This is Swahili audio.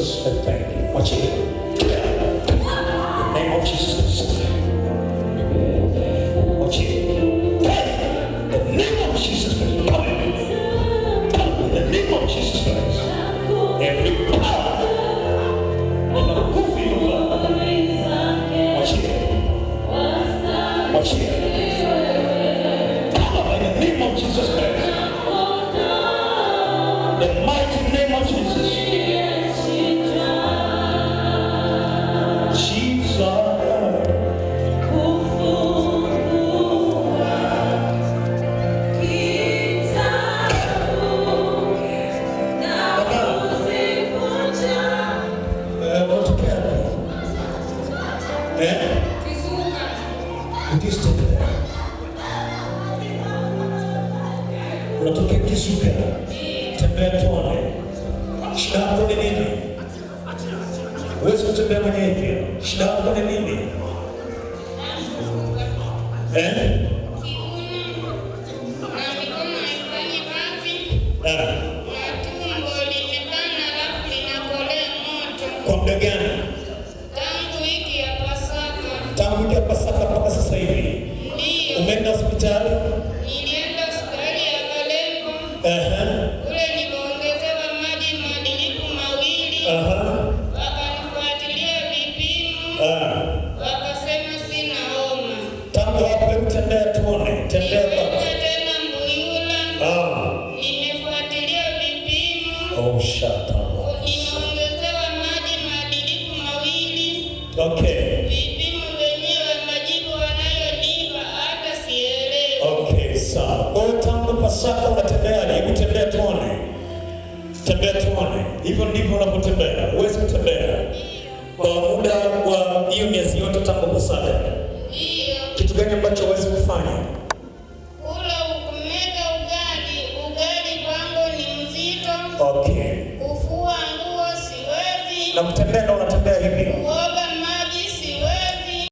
Jesus, I thank you. Watch it. In the name of Jesus. Watch it. In the name of Jesus Christ. In the name of Jesus Christ. Every power in the goofy over. Watch it. Watch it. Power in the name of Jesus Christ. The mighty name of Jesus. Unatokea Kisuka, tembea tuone. Shida yako ni nini? Huwezi kutembea mwenyewe. Shida yako ni nini? Kwa muda gani? Tangu wiki ya Pasaka. Tangu wiki ya Pasaka mpaka sasa hivi? Ndio. Umeenda hospitali? Nilienda hospitali ya Kalembo. Kule nikaongezewa maji madilipu mawili. Wakanifuatilia vipimo. Wakasema sina homa. Tangu hapo tembea tuone. Tembea kwa. Tena Mbuyula. Nimefuatilia vipimo. Oh, shut up. Okay. Vipimo wenyewe majibu wanayonipa hata sielewi. Okay, sawa. Kwa hiyo tangu Pasaka unatembea, hebu tembea tuone. Tembea tuone. Hivyo ndivyo unapotembea. Huwezi kutembea kwa muda wa hiyo miezi yote tangu Pasaka. Ndio. Kitu gani ambacho huwezi kufanya? Kula kumega ugali. Ugali kwangu ni mzito. Okay. Kufua nguo siwezi. Na kutembea ndo unatembea.